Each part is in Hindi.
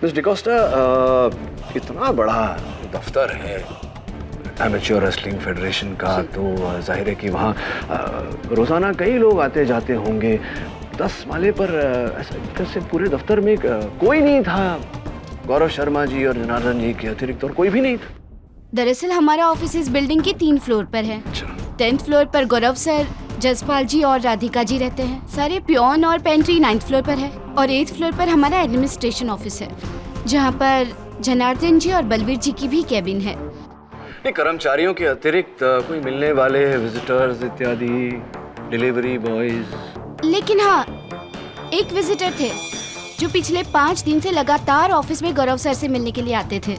मिस डिकोस्टा, इतना बड़ा दफ्तर है एमेच्योर रेसलिंग फेडरेशन का, तो जाहिर है कि वहाँ रोज़ाना कई लोग आते जाते होंगे। 10 माले पर ऐसा कैसे पूरे दफ्तर में कोई नहीं था? गौरव शर्मा जी और जनार्दन जी के अतिरिक्त और कोई भी नहीं था? दरअसल हमारा ऑफिस इस बिल्डिंग के 3 फ्लोर पर है। 10th फ्लोर पर गौरव सर, जसपाल जी और राधिका जी रहते हैं। सारे पियोन और पेंट्री 9th फ्लोर पर है और 8th फ्लोर पर हमारा एडमिनिस्ट्रेशन ऑफिस है, जहाँ पर जनार्दन जी और बलवीर जी की भी कैबिन है। नहीं, कर्मचारियों के अतिरिक्त कोई मिलने वाले विजिटर्स इत्यादि, डिलीवरी बॉयज? लेकिन हाँ, एक विजिटर थे जो पिछले 5 दिन से लगातार ऑफिस में गौरव सर से मिलने के लिए आते थे,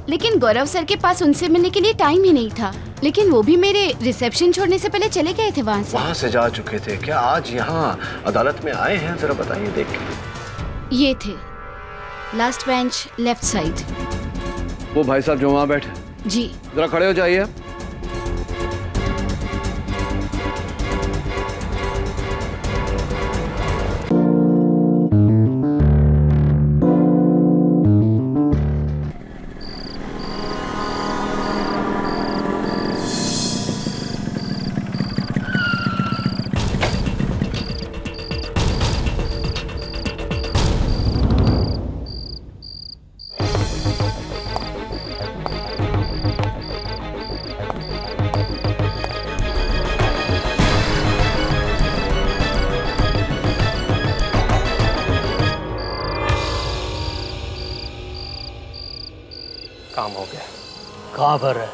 लेकिन गौरव सर के पास उनसे मिलने के लिए टाइम ही नहीं था। लेकिन वो भी मेरे रिसेप्शन छोड़ने से पहले चले गए थे वहाँ से जा चुके थे क्या? आज यहाँ अदालत में आए हैं? जरा बताइए देख के। ये थे लास्ट बेंच लेफ्ट साइड। वो भाई साहब जो वहाँ बैठे? जी। जरा खड़े हो जाइए। काम हो गया। कहाँ पर है?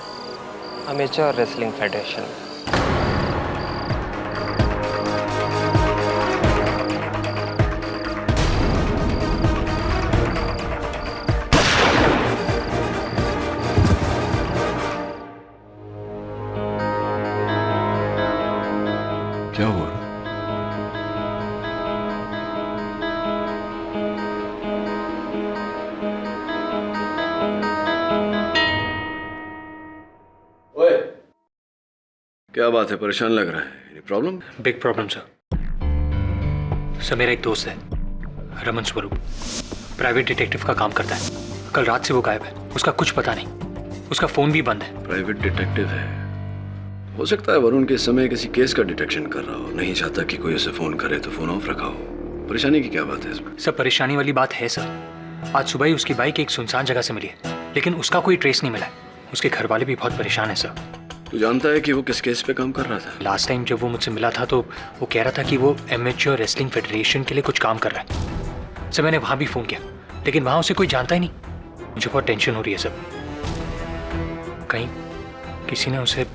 Amateur wrestling federation. क्या हुआ? क्या बात है? परेशान लग रहा है। प्रॉब्लम? Big problem sir. मेरा एक दोस्त है रमन स्वरूप, प्राइवेट डिटेक्टिव का काम करता है। कल रात से वो गायब है, उसका कुछ पता नहीं, उसका फोन भी बंद है। प्राइवेट डिटेक्टिव है? हो सकता है वरुण के समय किसी केस का डिटेक्शन कर रहा हो, नहीं चाहता कि कोई उसे फोन करे तो फोन ऑफ रखा हो। परेशानी की क्या बात है इसमें? सर परेशानी वाली बात है सर। आज सुबह ही उसकी बाइक एक सुनसान जगह से मिली है, लेकिन उसका कोई ट्रेस नहीं मिला है। उसके घर वाले भी बहुत परेशान है सर। तू जानता है कि वो किस केस पे काम कर रहा था? लास्ट टाइम जब वो मुझसे मिला था तो वो कह रहा था कि वो एमेच्योर रेसलिंग फेडरेशन के लिए कुछ काम कर रहा है। सर मैंने वहाँ भी फ़ोन किया, लेकिन वहाँ उसे कोई जानता ही नहीं। मुझे बहुत टेंशन हो रही है सर, कहीं किसी ने उसे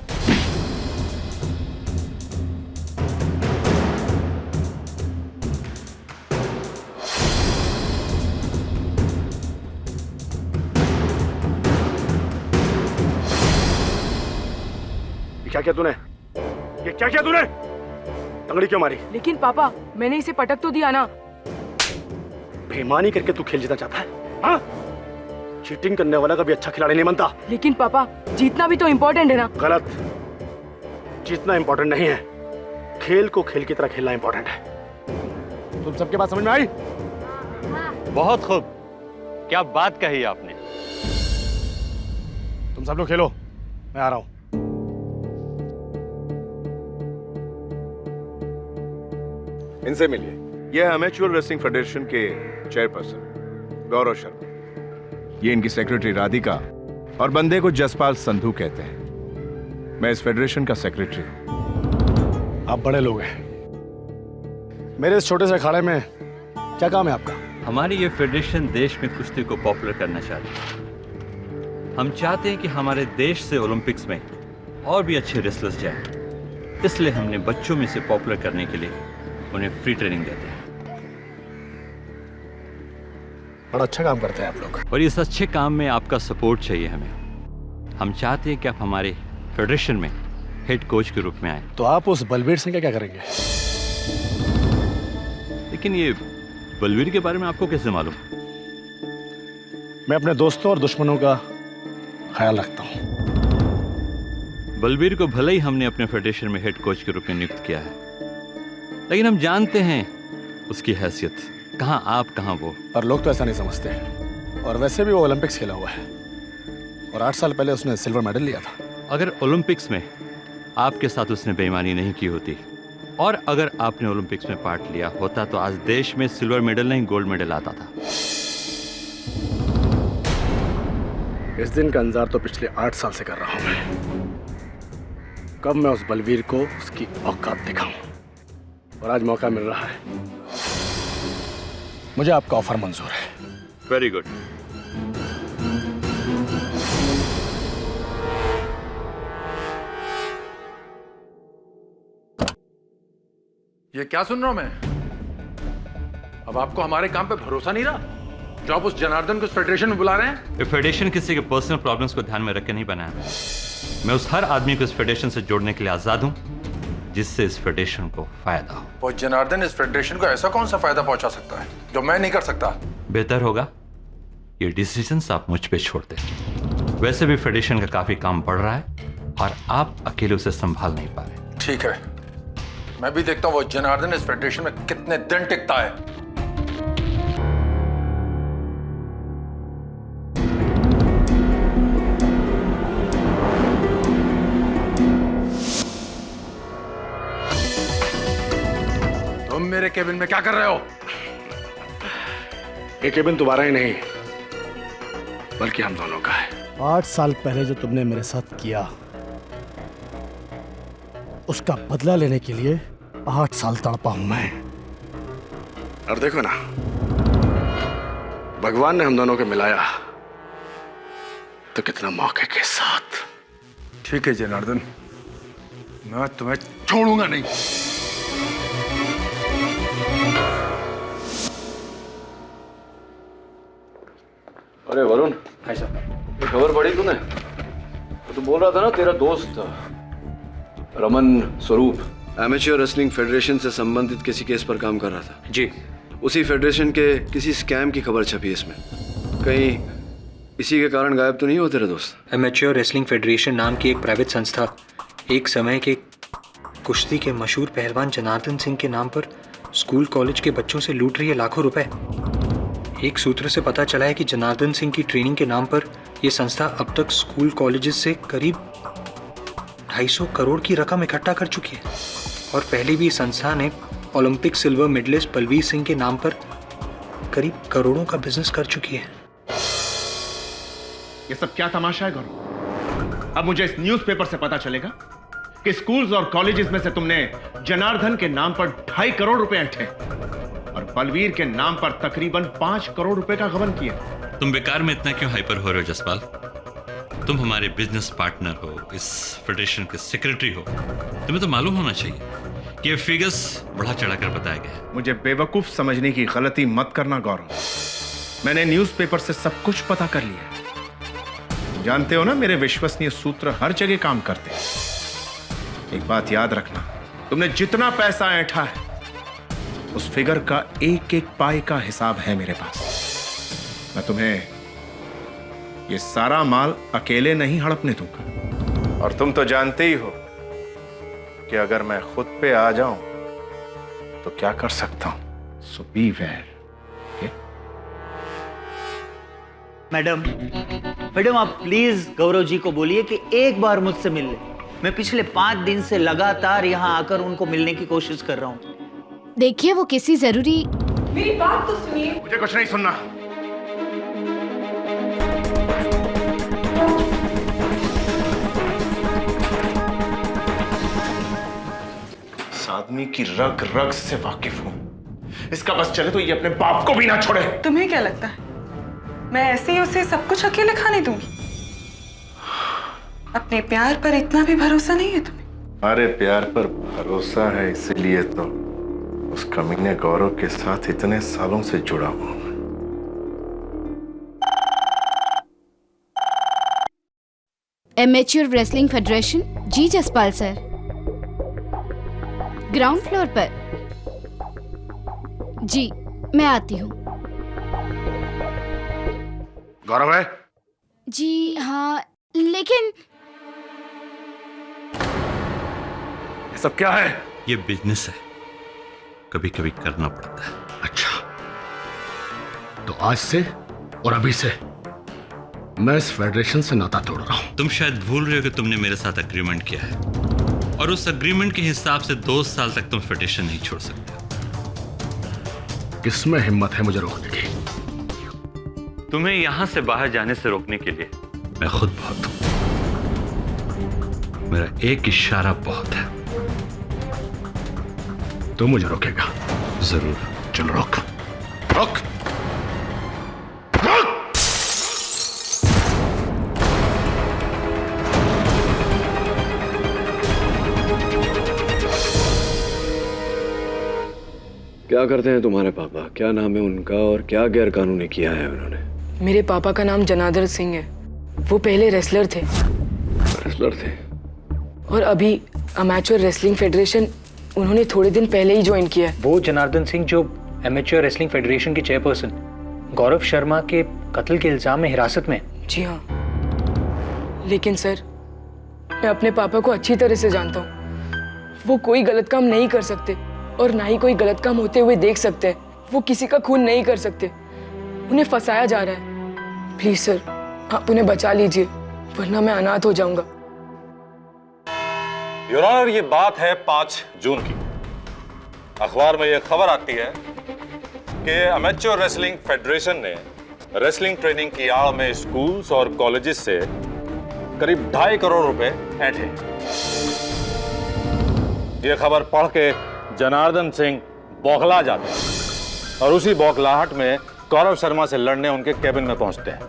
क्या किया तूने? ये क्या किया तूने? तंगड़ी क्यों मारी? लेकिन पापा, मैंने इसे पटक तो दिया ना। बेईमानी करके तू खेल जीतना चाहता है? हाँ? चीटिंग करने वाला कभी अच्छा खिलाड़ी नहीं बनता। लेकिन पापा, जीतना भी तो इम्पोर्टेंट है ना। गलत। जीतना इम्पोर्टेंट नहीं है, खेल को खेल की तरह खेलना इम्पोर्टेंट है। तुम सबके बात समझ में आई? बहुत खूब, क्या बात कही आपने। तुम सब लोग खेलो, मैं आ रहा हूं। इनसे मिलिए। यह है अमेच्योर रेसलिंग फेडरेशन के चेयरपर्सन गौरव शर्मा। ये इनकी सेक्रेटरी राधिका और बंदे को जसपाल संधू कहते हैं। मैं इस फेडरेशन का सेक्रेटरी हूं। आप बड़े लोग हैं, मेरे इस छोटे से अखाड़े में क्या काम है आपका? हमारी ये फेडरेशन देश में कुश्ती को पॉपुलर करना चाहती है। हम चाहते हैं कि हमारे देश से ओलंपिक्स में और भी अच्छे रेसलर्स जाएं। इसलिए हमने बच्चों में से पॉपुलर करने के लिए उन्हें फ्री ट्रेनिंग देते हैं। बड़ा अच्छा काम करते हैं आप लोग। और इस अच्छे काम में आपका सपोर्ट चाहिए हमें। हम चाहते हैं कि आप हमारे फेडरेशन में हेड कोच के रूप में आए। तो आप उस बलवीर सिंह का क्या करेंगे? लेकिन ये बलवीर के बारे में आपको कैसे मालूम? मैं अपने दोस्तों और दुश्मनों का ख्याल रखता हूँ। बलवीर को भले ही हमने अपने फेडरेशन में हेड कोच के रूप में नियुक्त किया है, लेकिन हम जानते हैं उसकी हैसियत। कहाँ आप कहाँ वो। पर लोग तो ऐसा नहीं समझते, और वैसे भी वो ओलंपिक्स खेला हुआ है, और 8 साल पहले उसने सिल्वर मेडल लिया था। अगर ओलंपिक्स में आपके साथ उसने बेईमानी नहीं की होती, और अगर आपने ओलंपिक्स में पार्ट लिया होता, तो आज देश में सिल्वर मेडल नहीं गोल्ड मेडल आता था। इस दिन का इंतजार तो पिछले 8 साल से कर रहा हूं मैं। कब मैं उस बलवीर को उसकी औकात दिखाऊं, और आज मौका मिल रहा है। मुझे आपका ऑफर मंजूर है। Very good. ये क्या सुन रहा हूं मैं? अब आपको हमारे काम पे भरोसा नहीं रहा, जो आप उस जनार्दन को इस फेडरेशन में बुला रहे हैं? ये फेडरेशन किसी के पर्सनल प्रॉब्लम्स को ध्यान में रख के नहीं बनाया। मैं उस हर आदमी को इस फेडरेशन से जोड़ने के लिए आजाद हूं जिससे इस फेडरेशन को फायदा हो। वो जनार्दन इस फेडरेशन को ऐसा कौन सा फायदा पहुंचा सकता है जो मैं नहीं कर सकता? बेहतर होगा ये डिसीजंस आप मुझ पे छोड़ दें। वैसे भी फेडरेशन का काफी काम बढ़ रहा है और आप अकेले उसे संभाल नहीं पा रहे। ठीक है, मैं भी देखता हूं वो जनार्दन इस फेडरेशन में कितने दिन टिकता है। तुम मेरे केबिन में क्या कर रहे हो? ये केबिन तुम्हारा ही नहीं, बल्कि हम दोनों का है। 8 साल पहले जो तुमने मेरे साथ किया, उसका बदला लेने के लिए 8 साल तड़पा हूं मैं। और देखो ना, भगवान ने हम दोनों को मिलाया तो कितना मौके के साथ। ठीक है जनार्दन, मैं तुम्हें छोड़ूंगा नहीं। अरे वरुण, हाय सर। ये खबर पढ़ी तूने? तो बोल रहा था ना तेरा दोस्त रमन स्वरूप एमेच्योर रेसलिंग फेडरेशन से संबंधित किसी केस पर काम कर रहा था। जी। उसी फेडरेशन के किसी स्कैम की खबर छपी इसमें। कहीं इसी के कारण गायब तो नहीं हो तेरे दोस्त? एमेच्योर रेसलिंग फेडरेशन नाम की एक प्राइवेट संस्था एक समय के कुश्ती के मशहूर पहलवान जनार्दन सिंह के नाम पर स्कूल कॉलेज के बच्चों से लूट रही है लाखों रुपए। एक सूत्र से पता चला है कि जनार्दन सिंह की ट्रेनिंग के नाम पर यह संस्था अब तक स्कूल कॉलेजेस से करीब 250 करोड़ की रकम इकट्ठा कर चुकी है, और पहले भी इस संस्था ने Olympic silver medallist Balbir Singh के नाम पर करीब करोड़ों का बिजनेस कर चुकी है। ये सब क्या तमाशा है गौरव? अब मुझे इस न्यूज़पेपर से पता चलेगा कि स्कूल्स और कॉलेजेस में से तुमने जनार्दन के नाम पर 2.5 करोड़ रुपए ऐंठे और बलवीर के नाम पर तकरीबन 5 करोड़ रुपए का गबन किया। तुम बेकार में इतना क्यों हाइपर हो रहे हो जसपाल? तुम हमारे बिजनेस पार्टनर हो, इस फेडरेशन के सेक्रेटरी हो, तुम्हें तो मालूम होना चाहिए कि ये फिगर्स बढ़ा चढ़ाकर बताया गया है। मुझे बेवकूफ समझने की गलती मत करना गौरव। मैंने न्यूज़पेपर से सब कुछ पता कर लिया। जानते हो ना, मेरे विश्वसनीय सूत्र हर जगह काम करते हैं। एक बात याद रखना, तुमने जितना पैसा ऐंठा है उस फिगर का एक एक पाई का हिसाब है मेरे पास। मैं तुम्हें ये सारा माल अकेले नहीं हड़पने दूंगा, और तुम तो जानते ही हो कि अगर मैं खुद पे आ जाऊं तो क्या कर सकता हूं। सो बी वेयर। मैडम आप प्लीज गौरव जी को बोलिए कि एक बार मुझसे मिल ले। मैं पिछले 5 दिन से लगातार यहाँ आकर उनको मिलने की कोशिश कर रहा हूँ। देखिए वो किसी जरूरी। मेरी बात तो सुनिए। मुझे कुछ नहीं सुनना। इस आदमी की रग रग से वाकिफ हूं। इसका बस चले तो ये अपने बाप को भी ना छोड़े। तुम्हें क्या लगता है मैं ऐसे ही उसे सब कुछ अकेले खाने दूंगी? अपने प्यार पर इतना भी भरोसा नहीं है तुम्हें? अरे प्यार पर भरोसा है, इसीलिए तो उस कमीने गौरव के साथ इतने सालों से जुड़ा हूं। Amateur wrestling federation. जी जसपाल सर, ग्राउंड फ्लोर पर। जी मैं आती हूँ। गौरव है? जी हाँ, लेकिन ये सब क्या है? ये बिजनेस है, कभी कभी करना पड़ता है। अच्छा, तो आज से और अभी से मैं इस फेडरेशन से नाता तोड़ रहा हूं। तुम शायद भूल रहे हो कि तुमने मेरे साथ अग्रीमेंट किया है, और उस अग्रीमेंट के हिसाब से 2 साल तक तुम फेडरेशन नहीं छोड़ सकते। किसमें हिम्मत है मुझे रोकने की? तुम्हें यहां से बाहर जाने से रोकने के लिए मैं खुद बहुत हूं। मेरा एक इशारा बहुत है। तू मुझे रोकेगा? जरूर। चलो रोक रोक। क्या करते हैं तुम्हारे पापा? क्या नाम है उनका और क्या गैरकानूनी किया है उन्होंने? मेरे पापा का नाम जनार्दन सिंह है। वो पहले रेसलर थे। रेसलर थे? और अभी अमेच्योर रेसलिंग फेडरेशन उन्होंने थोड़े दिन पहले ही ज्वाइन किया है। वो जनार्दन सिंह जो एमेच्योर रेसलिंग फेडरेशन के चेयरपर्सन गौरव शर्मा के कत्ल के इल्जाम में हिरासत में। जी हाँ, लेकिन सर मैं अपने पापा को अच्छी तरह से जानता हूँ। वो कोई गलत काम नहीं कर सकते और ना ही कोई गलत काम होते हुए देख सकते हैं। वो किसी का खून नहीं कर सकते। उन्हें फंसाया जा रहा है। प्लीज सर, आप उन्हें बचा लीजिए, वरना मैं अनाथ हो जाऊंगा। योर ऑनर, ये बात है 5 जून की। अखबार में यह खबर आती है कि अमेच्योर रेसलिंग फेडरेशन ने रेसलिंग ट्रेनिंग की आड़ में स्कूल्स और कॉलेजेस से करीब 2.5 करोड़ रुपए ऐंठे। यह खबर पढ़ के जनार्दन सिंह बौखला जाते हैं और उसी बौखलाहट में गौरव शर्मा से लड़ने उनके केबिन में पहुंचते हैं।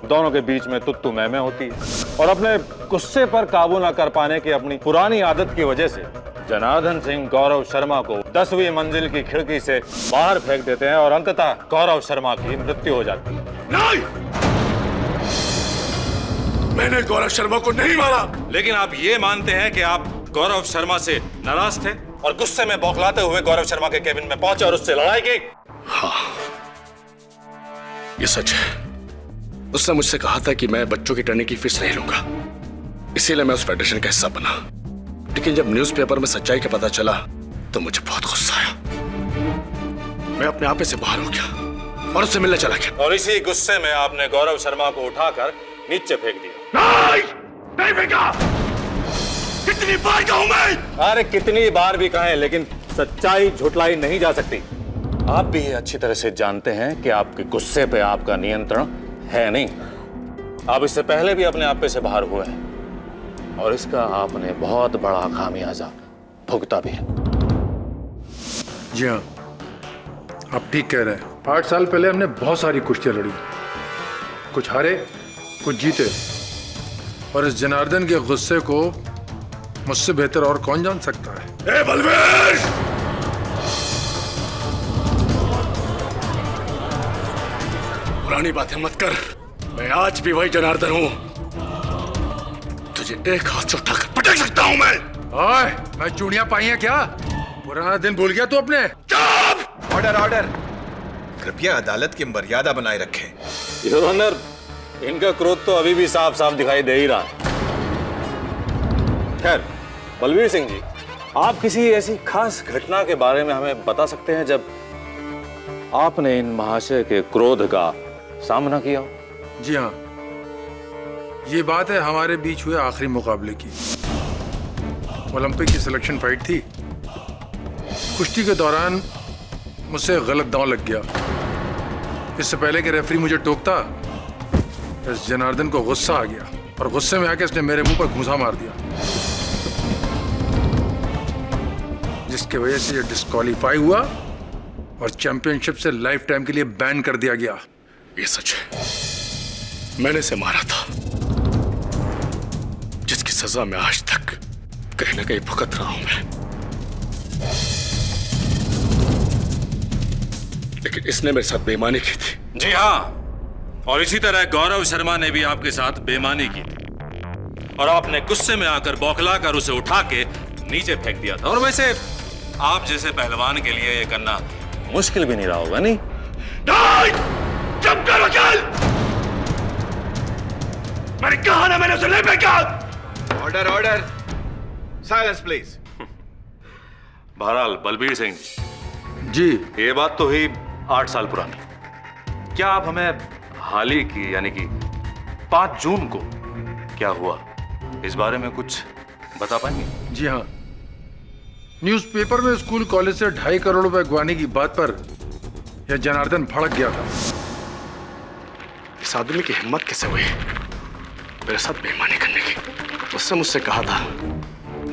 दोनों के बीच में तुत्तू मैमे होती है और अपने गुस्से पर काबू न कर पाने की अपनी पुरानी आदत की वजह से जनार्दन सिंह गौरव शर्मा को 10वीं मंजिल की खिड़की से बाहर फेंक देते हैं और अंततः गौरव शर्मा की मृत्यु हो जाती है। नहीं, मैंने गौरव शर्मा को नहीं मारा। लेकिन आप ये मानते हैं कि आप गौरव शर्मा से नाराज थे और गुस्से में बौखलाते हुए गौरव शर्मा के केबिन में पहुंचे और उससे लड़ाई की? हाँ, ये सच है। उसने मुझसे कहा था कि मैं बच्चों की ट्रेनिंग की फीस नहीं लूंगा, इसीलिए मैं उस फेडरेशन का हिस्सा बना। लेकिन जब न्यूज़पेपर में सच्चाई का पता चला तो मुझे बहुत गुस्सा आया। मैं अपने आपे से बाहर हो गया और उससे मिलने चला गया। और इसी गुस्से में आपने गौरव शर्मा को उठाकर नीचे फेंक दिया। नहीं फेंका। कितनी बार कहूं मैं? अरे कितनी बार भी कहें, लेकिन सच्चाई झुटलाई नहीं जा सकती। आप भी ये अच्छी तरह से जानते हैं कि आपके गुस्से पे आपका नियंत्रण है नहीं। आप इससे पहले भी अपने आपे से बाहर हुए हैं और इसका आपने बहुत बड़ा खामियाजा भुगता भी है। जी हाँ, आप ठीक कह रहे हैं। 8 साल पहले हमने बहुत सारी कुश्तियां लड़ी, कुछ हारे कुछ जीते, और इस जनार्दन के गुस्से को मुझसे बेहतर और कौन जान सकता है। ए बलवीर! पुरानी बातें मत कर। मैं आज भी वही जनार्दन हूं। तुझे एक हाथ से उठाकर पटक सकता हूं मैं। ओए, मैं चूड़ियां पाई हैं क्या? पुराना दिन भूल गया तू अपने? चुप! ऑर्डर ऑर्डर, कृपया अदालत की मर्यादा बनाए रखें। योर ऑनर, इनका क्रोध तो अभी भी साफ साफ दिखाई दे ही रहा है। खैर, बलवीर सिंह जी, आप किसी ऐसी खास घटना के बारे में हमें बता सकते हैं जब आपने इन महाशय के क्रोध का सामना किया? जी हाँ, ये बात है हमारे बीच हुए आखिरी मुकाबले की। ओलंपिक की सिलेक्शन फाइट थी। कुश्ती के दौरान मुझसे गलत दांव लग गया। इससे पहले कि रेफरी मुझे टोकता, इस जनार्दन को गुस्सा आ गया और गुस्से में आके इसने मेरे मुंह पर घूंसा मार दिया, जिसकी वजह से ये डिस्क्वालीफाई हुआ और चैंपियनशिप से लाइफ टाइम के लिए बैन कर दिया गया। ये सच है, मैंने इसे मारा था, जिसकी सजा मैं आज तक कहीं ना कहीं भुगत रहा हूं मैं। लेकिन इसने मेरे साथ बेईमानी की थी। जी हाँ, और इसी तरह गौरव शर्मा ने भी आपके साथ बेईमानी की थी और आपने गुस्से में आकर बौखला कर उसे उठा के नीचे फेंक दिया था। और वैसे आप जैसे पहलवान के लिए ये करना मुश्किल भी नहीं रहा होगा, नहीं? चुप कर वकील! मैंने कहा ना, मैंने उसे नहीं फेंका। Order order, silence please. बहरहाल बलबीर सिंह जी, ये बात तो हुई 8 साल पुरानी, क्या आप हमें हाल ही की यानी कि 5 जून को क्या हुआ इस बारे में कुछ बता पाएंगे? जी हाँ, न्यूज़पेपर में स्कूल कॉलेज से 2.5 करोड़ रुपए गंवाने की बात पर यह जनार्दन भड़क गया था। इस आदमी की हिम्मत कैसे हुई मेरे साथ बेईमानी करने की? उससे मुझसे कहा था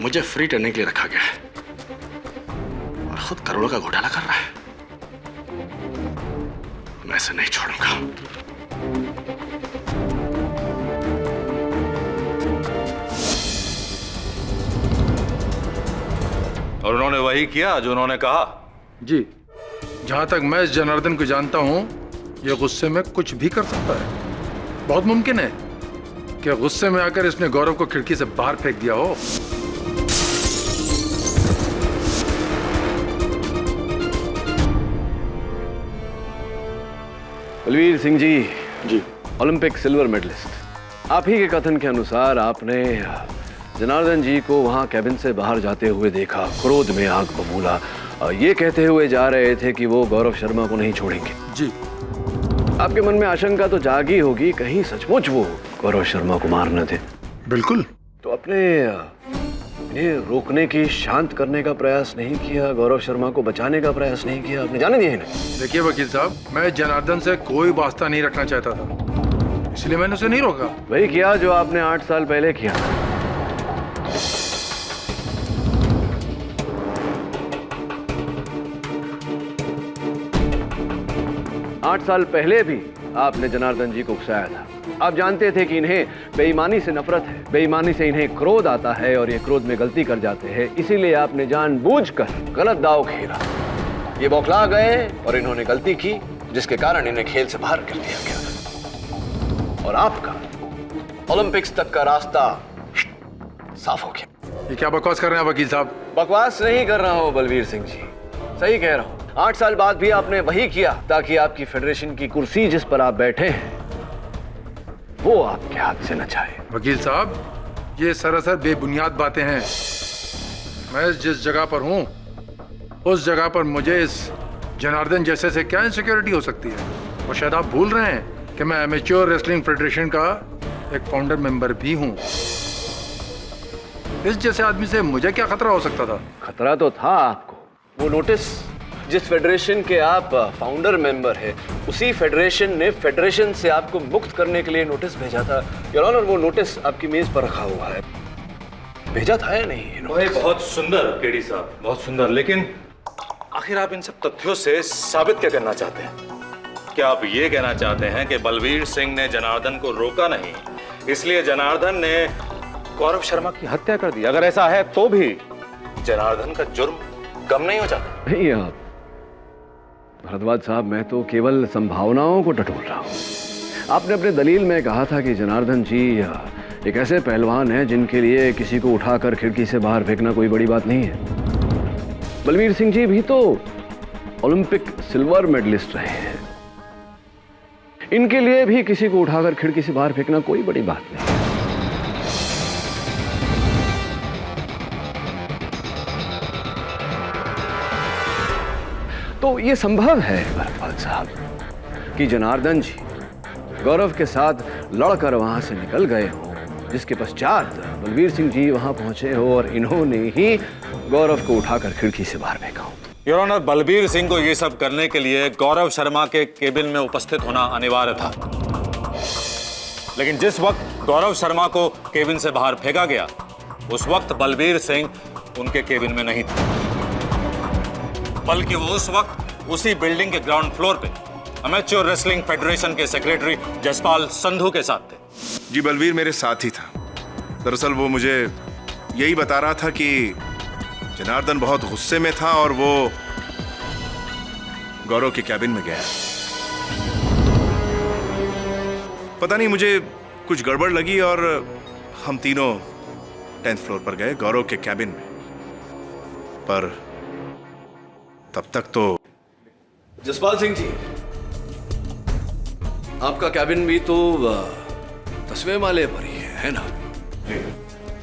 मुझे फ्री करने के लिए रखा गया है और खुद करोड़ों का घोटाला कर रहा है। मैं इसे नहीं छोड़ूंगा। और उन्होंने वही किया जो उन्होंने कहा? जी, जहां तक मैं इस जनार्दन को जानता हूं, यह गुस्से में कुछ भी कर सकता है। बहुत मुमकिन है कि गुस्से में आकर इसने गौरव को खिड़की से बाहर फेंक दिया हो। Balvir Singh ji, Olympic silver medallist, आप ही के कथन के अनुसार आपने जनार्दन जी को वहां कैबिन से बाहर जाते हुए देखा, क्रोध में आग बबूला, ये कहते हुए जा रहे थे कि वो गौरव शर्मा को नहीं छोड़ेंगे। जी। आपके मन में आशंका तो जागी होगी, कहीं सचमुच वो गौरव शर्मा को मार न थे। बिल्कुल। तो अपने इन्हें रोकने की, शांत करने का प्रयास नहीं किया, गौरव शर्मा को बचाने का प्रयास नहीं किया, आपने जाने दिया इन्हें? देखिए वकील साहब, मैं जनार्दन से कोई वास्ता नहीं रखना चाहता था, इसलिए मैंने उसे नहीं रोका। वही किया जो आपने 8 साल पहले किया। 8 साल पहले भी आपने जनार्दन जी को उकसाया था। आप जानते थे कि इन्हें बेईमानी से नफरत है, बेईमानी से इन्हें क्रोध आता है और ये क्रोध में गलती कर जाते हैं, इसीलिए आपने जानबूझकर गलत दांव खेला। ये बौखला गए और इन्होंने गलती की, जिसके कारण इन्हें खेल से बाहर कर दिया गया और आपका ओलंपिक्स तक का रास्ता साफ हो गया। ये क्या बकवास कर रहे हैं वकील साहब? बकवास नहीं कर रहा हूं बलवीर सिंह जी, सही कह रहा हूं। 8 साल बाद भी आपने वही किया ताकि आपकी फेडरेशन की कुर्सी जिस पर आप बैठे हैं वो आपके हाथ से न जाए। वकील साहब, ये सरासर बेबुनियाद बातें हैं। मैं जिस जगह पर हूं उस जगह पर मुझे इस जनार्दन जैसे से क्या इनसिक्योरिटी हो सकती है? और शायद आप भूल रहे हैं कि मैं एमेच्योर रेसलिंग फेडरेशन का एक फाउंडर मेंबर भी हूं। इस जैसे आदमी से मुझे क्या खतरा हो सकता था? खतरा तो था आपको। वो नोटिस जिस फेडरेशन के आप फाउंडर मेंबर हैं, उसी फेडरेशन ने फेडरेशन से आपको मुक्त करने के लिए नोटिस भेजा था। योर ऑनर, वो नोटिस आपकी मेज पर रखा हुआ है। भेजा था या नहीं? बहुत सुंदर केडी साहब, बहुत सुंदर। लेकिन आखिर आप इन सब तथ्यों से साबित क्या करना चाहते हैं? क्या आप ये कहना चाहते हैं कि बलवीर सिंह ने जनार्दन को रोका नहीं, इसलिए जनार्दन ने गौरव शर्मा की हत्या कर दी? अगर ऐसा है तो भी जनार्दन का जुर्म कम नहीं हो जाता? नहीं आप भरद्वाज साहब, मैं तो केवल संभावनाओं को टटोल रहा हूं। आपने अपने दलील में कहा था कि जनार्दन जी एक ऐसे पहलवान हैं जिनके लिए किसी को उठाकर खिड़की से बाहर फेंकना कोई बड़ी बात नहीं है। बलवीर सिंह जी भी तो ओलंपिक सिल्वर मेडलिस्ट रहे हैं, इनके लिए भी किसी को उठाकर खिड़की से बाहर फेंकना कोई बड़ी बात नहीं। तो ये संभव है भरद्वाज साहब कि जनार्दन जी गौरव के साथ लड़कर वहां से निकल गए हो, जिसके पश्चात बलवीर सिंह जी वहां पहुंचे हो और इन्होंने ही गौरव को उठाकर खिड़की से बाहर फेंका हो। योर ऑनर, बलबीर सिंह को ये सब करने के लिए गौरव शर्मा के केबिन में उपस्थित होना अनिवार्य था, लेकिन जिस वक्त गौरव शर्मा को केबिन से बाहर फेंका गया उस वक्त बलबीर सिंह उनके केबिन में नहीं था, बल्कि वो उस वक्त उसी बिल्डिंग के ग्राउंड फ्लोर पे अमेच्योर रेसलिंग फेडरेशन के सेक्रेटरी जसपाल संधू के साथ थे। जी, बलवीर मेरे साथ ही था। दरअसल वो मुझे यही बता रहा था कि जनार्दन बहुत गुस्से में था और वो गौरव के कैबिन में गया। पता नहीं, मुझे कुछ गड़बड़ लगी और हम तीनों 10th फ्लोर पर गए गौरव के कैबिन में। पर तब तक तो जसपाल सिंह जी, आपका कैबिन भी तो 10वें माले पर ही है ना?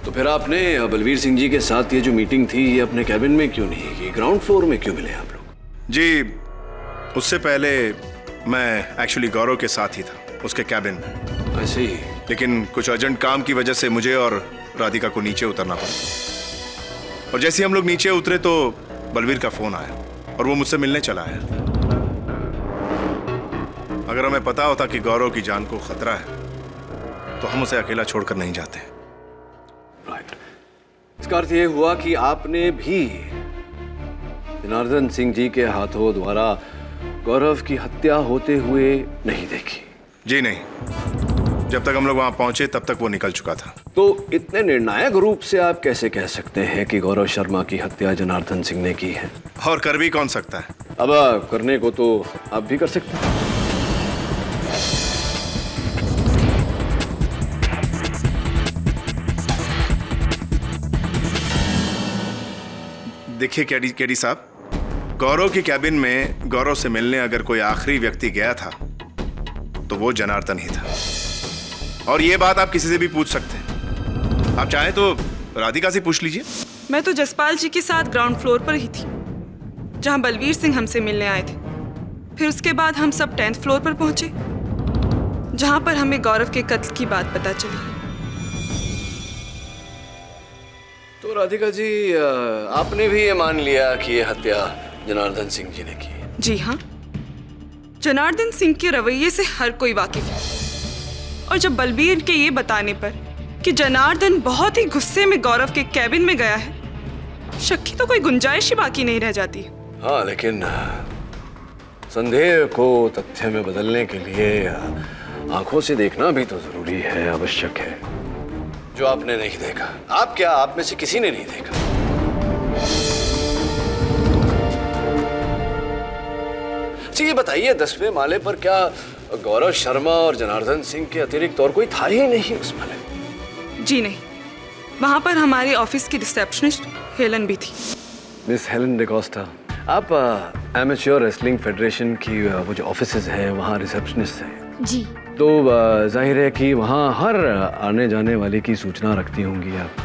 तो फिर आपने बलवीर सिंह जी के साथ ये जो मीटिंग थी ये अपने कैबिन में क्यों नहीं की, ग्राउंड फ्लोर में क्यों मिले आप लोग? जी, उससे पहले मैं एक्चुअली गौरव के साथ ही था, उसके कैबिन में। ऐसे ही। लेकिन कुछ अर्जेंट काम की वजह से मुझे और राधिका को नीचे उतरना पड़ा। और जैसे ही हम लोग नीचे उतरे तो बलवीर का फोन आया और वो मुझसे मिलने चला आया। अगर हमें पता होता कि गौरव की जान को खतरा है तो हम उसे अकेला छोड़कर नहीं जाते। राइट। इसका अर्थ ये हुआ कि आपने भी जनार्दन सिंह जी के हाथों द्वारा गौरव की हत्या होते हुए नहीं देखी? जी नहीं, जब तक हम लोग वहां पहुंचे तब तक वो निकल चुका था। तो इतने निर्णायक रूप से आप कैसे कह सकते हैं कि गौरव शर्मा की हत्या जनार्दन सिंह ने की है? और कर भी कौन सकता है? अब करने को तो आप भी कर सकते हैं। देखिए केडी साहब, गौरव की कैबिन में गौरव से मिलने अगर कोई आखिरी व्यक्ति गया था तो वो जनार्दन ही था। और ये बात आप किसी से भी पूछ सकते हैं। आप चाहें तो राधिका से पूछ लीजिए। मैं तो जसपाल जी के साथ ग्राउंड फ्लोर पर ही थी, जहां बलवीर सिंह हमसे मिलने आए थे। फिर उसके बाद हम सब 10th फ्लोर पर पहुंचे, जहां पर हमें गौरव के कत्ल की बात पता चली। तो राधिका जी, आपने भी ये मान लिया कि ये हत्या जनार्दन सिंह जी ने की? जी हाँ, जनार्दन सिंह के रवैये से हर कोई वाकिफ है। और जब बलबीर के ये बताने पर कि जनार्दन बहुत ही गुस्से में गौरव के कैबिन में गया है, शक की तो कोई गुंजाइश ही बाकी नहीं रह जाती। हाँ, लेकिन संदेह को तथ्य में बदलने के लिए आंखों से देखना भी तो जरूरी है, आवश्यक है। जो आपने नहीं देखा, आप क्या, आप में से किसी ने नहीं देखा। जी ये बताइए, 10वें माले पर क्या गौरव शर्मा और जनार्दन सिंह के अतिरिक्त और कोई था ही नहीं उस माले? जी नहीं, वहां पर हमारे ऑफिस की रिसेप्शनिस्ट हेलन भी थी। मिस हेलन डिकोस्टा, आप एमेच्योर रेसलिंग फेडरेशन की वो जो ऑफिसेज हैं वहाँ रिसेप्शनिस्ट हैं? जी। तो जाहिर है कि वहाँ हर आने जाने वाले की सूचना रखती होंगी आप?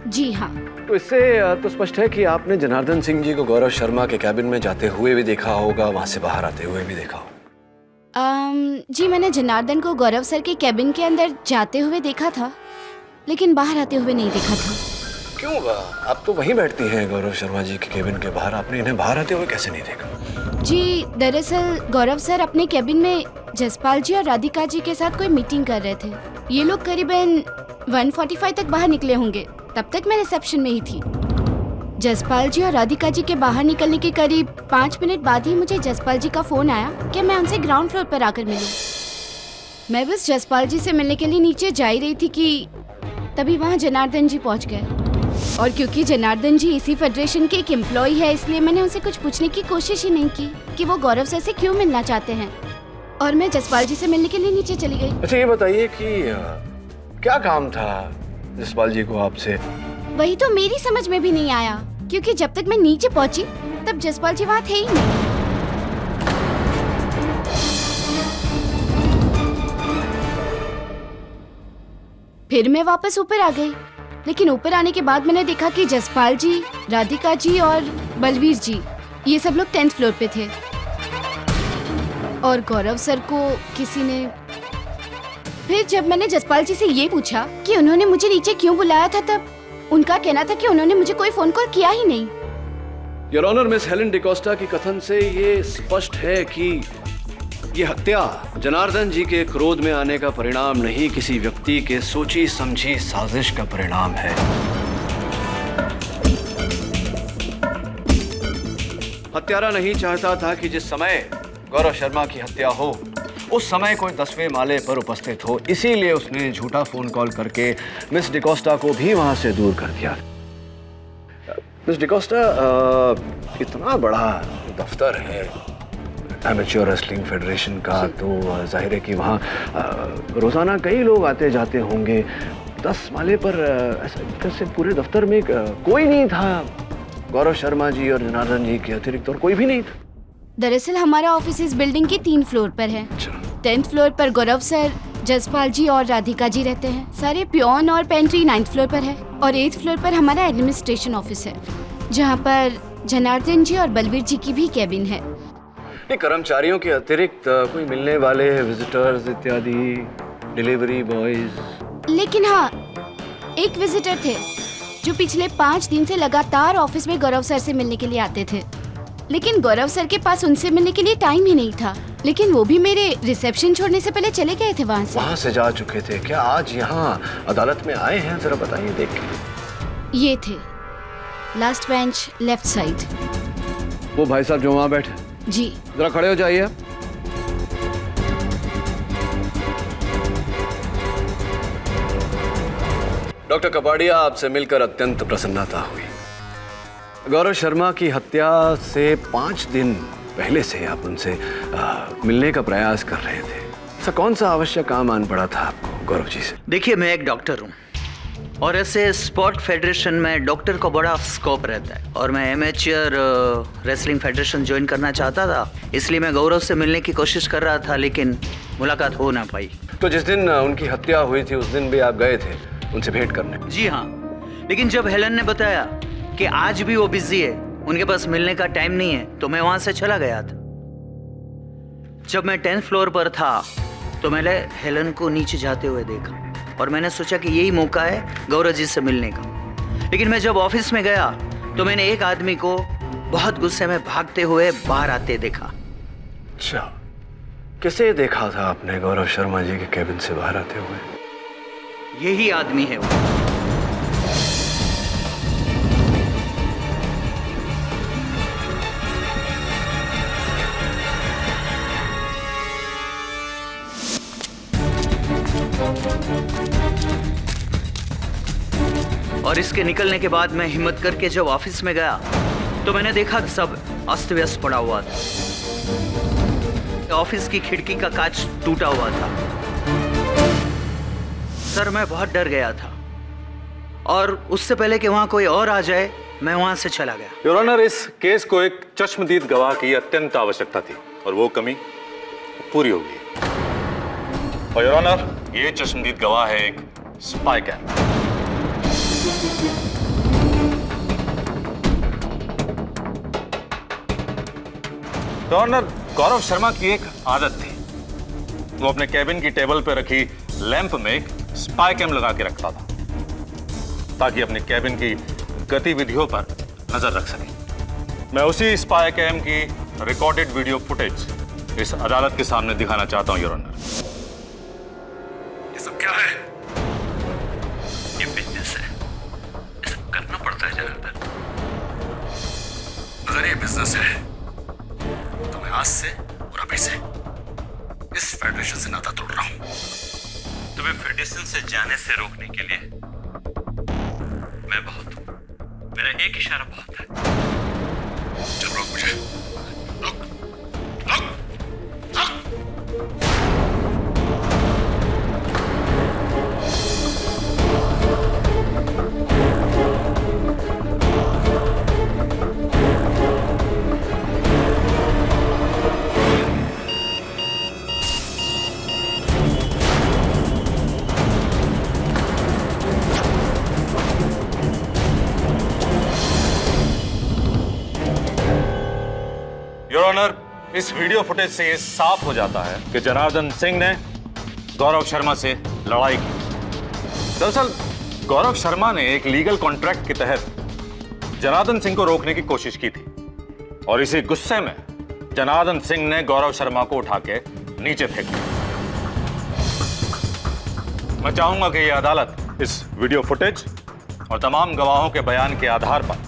जी हाँ। तो इससे तो स्पष्ट है कि आपने जनार्दन सिंह जी को गौरव शर्मा के कैबिन में जाते हुए भी देखा होगा, वहाँ से बाहर आते हुए भी देखा होगा। जी, मैंने जनार्दन को गौरव सर के कैबिन के अंदर जाते हुए देखा था, लेकिन बाहर आते हुए नहीं देखा था। क्यों? आप तो वहीं बैठती हैं गौरव शर्मा जी के कैबिन के बाहर, आपने इन्हें बाहर आते हुए कैसे नहीं देखा? जी, दरअसल गौरव सर अपने कैबिन में जसपाल जी और राधिका जी के साथ कोई मीटिंग कर रहे थे। ये लोग करीबन 1:45 तक बाहर निकले होंगे, तब तक मैं रिसेप्शन में ही थी। जसपाल जी और राधिका जी के बाहर निकलने के करीब 5 मिनट बाद ही मुझे जसपाल जी का फोन आया कि मैं उनसे ग्राउंड फ्लोर पर आकर मिलूं। मैं बस जसपाल जी से मिलने के लिए नीचे जा ही रही थी कि तभी वहाँ जनार्दन जी पहुँच गए। और क्योंकि जनार्दन जी इसी फेडरेशन के एक एम्प्लॉय है, इसलिए मैंने उनसे कुछ पूछने की कोशिश ही नहीं की कि वो गौरव सर से क्यों मिलना चाहते हैं, और मैं जसपाल जी से मिलने के लिए नीचे चली गई। अच्छा ये बताइए कि क्या काम था जसपाल जी को आपसे? वही तो मेरी समझ में भी नहीं आया, क्योंकि जब तक मैं नीचे पहुंची तब जसपाल जी वहाँ थे ही नहीं। फिर मैं वापस ऊपर आ गई, लेकिन ऊपर आने के बाद मैंने देखा कि जसपाल जी, राधिका जी और बलवीर जी ये सब लोग 10th फ्लोर पे थे, और गौरव सर को किसी ने। फिर जब मैंने जसपाल जी से ये पूछा कि उन्होंने मुझे नीचे क्यों बुलाया था, तब उनका कहना था कि उन्होंने मुझे कोई फोन कॉल किया ही नहीं। Your honour, miss Helen D'Costa की कथन से ये स्पष्ट है कि ये हत्या जनार्दन जी के क्रोध में आने का परिणाम नहीं, किसी व्यक्ति के सोची समझी साजिश का परिणाम है। हत्यारा नहीं चाहता था कि जिस समय गौरव शर्मा की हत्या हो उस समय कोई 10वें माले पर उपस्थित हो, इसीलिए उसने झूठा फोन कॉल करके मिस डिकोस्टा को भी वहां से दूर कर दिया। मिस डिकोस्टा, इतना बड़ा दफ्तर है एमेच्योर रेसलिंग फेडरेशन का, तो जाहिर है कि वहाँ रोज़ाना कई लोग आते जाते होंगे। 10 माले पर ऐसा से पूरे दफ्तर में कोई नहीं था, गौरव शर्मा जी और जनार्दन जी के अतिरिक्त और कोई भी नहीं था। दरअसल हमारा ऑफिस इस बिल्डिंग के 3 फ्लोर पर है। 10th फ्लोर पर गौरव सर, जसपाल जी और राधिका जी रहते हैं। सारे पियोन और पेंट्री 9th फ्लोर पर है, और 8th फ्लोर पर हमारा एडमिनिस्ट्रेशन ऑफिस है, जहाँ पर जनार्दन जी और बलवीर जी की भी कैबिन है। नहीं, कर्मचारियों के अतिरिक्त कोई मिलने वाले विजिटर्स इत्यादि, डिलीवरी बॉयज? लेकिन हाँ, एक विजिटर थे जो पिछले 5 दिन से लगातार ऑफिस में गौरव सर से मिलने के लिए आते थे, लेकिन गौरव सर के पास उनसे मिलने के लिए टाइम ही नहीं था। लेकिन वो भी मेरे रिसेप्शन छोड़ने से पहले चले गए थे वहाँ से। वहाँ से जा चुके थे क्या? आज यहाँ अदालत में आए हैं? जरा बताइए देख के। ये थे लास्ट बेंच लेफ्ट साइड। वो भाई साहब जो वहाँ बैठे? जी। जरा खड़े हो जाइए। डॉक्टर कपाड़िया, आपसे मिलकर अत्यंत प्रसन्नता हुई। गौरव शर्मा की हत्या से 5 दिन पहले से आप उनसे मिलने का प्रयास कर रहे थे। ऐसा कौन सा आवश्यक काम आन पड़ा था आपको गौरव जी से? देखिए, मैं एक डॉक्टर हूँ और ऐसे स्पोर्ट फेडरेशन में डॉक्टर को बड़ा स्कोप रहता है, और मैं एमेच्योर रेसलिंग फेडरेशन ज्वाइन करना चाहता था, इसलिए मैं गौरव से मिलने की कोशिश कर रहा था, लेकिन मुलाकात हो ना पाई। तो जिस दिन उनकी हत्या हुई थी उस दिन भी आप गए थे उनसे भेंट करने? जी हाँ, लेकिन जब हेलन ने बताया कि आज भी वो बिजी है, उनके पास मिलने का टाइम नहीं है, तो मैं वहां से चला गया था। जब मैं 10th फ्लोर पर था तो मैंने हेलन को नीचे जाते हुए देखा और मैंने सोचा कि यही मौका है गौरव जी से मिलने का। लेकिन मैं जब ऑफिस में गया तो मैंने एक आदमी को बहुत गुस्से में भागते हुए बाहर आते देखा। अच्छा, किसे देखा था आपने गौरव शर्मा जी के केबिन से बाहर आते हुए? यही आदमी है वो। और इसके निकलने के बाद मैं हिम्मत करके जब ऑफिस में गया तो मैंने देखा सब अस्त व्यस्त पड़ा हुआ था। ऑफिस की खिड़की का कांच टूटा हुआ था। सर, मैं बहुत डर गया था और उससे पहले कि वहां कोई और आ जाए मैं वहां से चला गया। योर ऑनर, इस केस को एक चश्मदीद गवाह की अत्यंत आवश्यकता थी और वो कमी पूरी हो गई। और योर ऑनर, ये चश्मदीद गवाह है एक spy cam. Your honour, Gaurav Sharma की एक आदत थी, वो अपने कैबिन की टेबल पर रखी लैंप में एक स्पाई कैम लगा के रखता था ताकि अपने कैबिन की गतिविधियों पर नजर रख सके। मैं उसी स्पाई कैम की रिकॉर्डेड वीडियो फुटेज इस अदालत के सामने दिखाना चाहता हूं योर ऑनर। ये सब क्या है? ये बिजनेस है, ये सब करना पड़ता है जनार्दन। अगर ये बिजनेस है तो मैं आज से और अभी से इस फेडरेशन से नाता तोड़ रहा हूं। तुम्हें फेडरेशन से जाने से रोकने के लिए मैं बहुत हूं। मेरा एक इशारा बहुत है। चल रोक मुझे, रोक, रोक, रोक। योर ऑनर, इस वीडियो फुटेज से ये साफ हो जाता है कि जनार्दन सिंह ने गौरव शर्मा से लड़ाई की। दरअसल गौरव शर्मा ने एक लीगल कॉन्ट्रैक्ट के तहत जनार्दन सिंह को रोकने की कोशिश की थी और इसी गुस्से में जनार्दन सिंह ने गौरव शर्मा को उठा के नीचे फेंक दिया। मैं चाहूंगा कि यह अदालत इस वीडियो फुटेज और तमाम गवाहों के बयान के आधार पर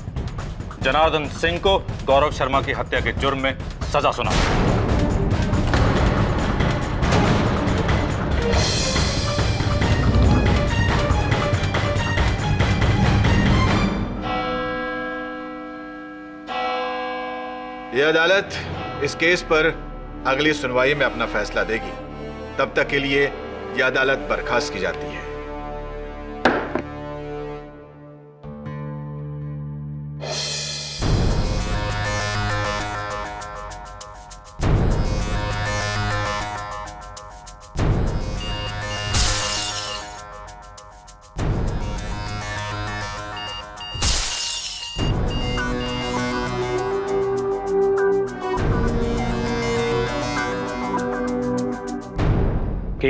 जनार्दन सिंह को गौरव शर्मा की हत्या के जुर्म में सजा सुना। यह अदालत इस केस पर अगली सुनवाई में अपना फैसला देगी। तब तक के लिए यह अदालत बर्खास्त की जाती है।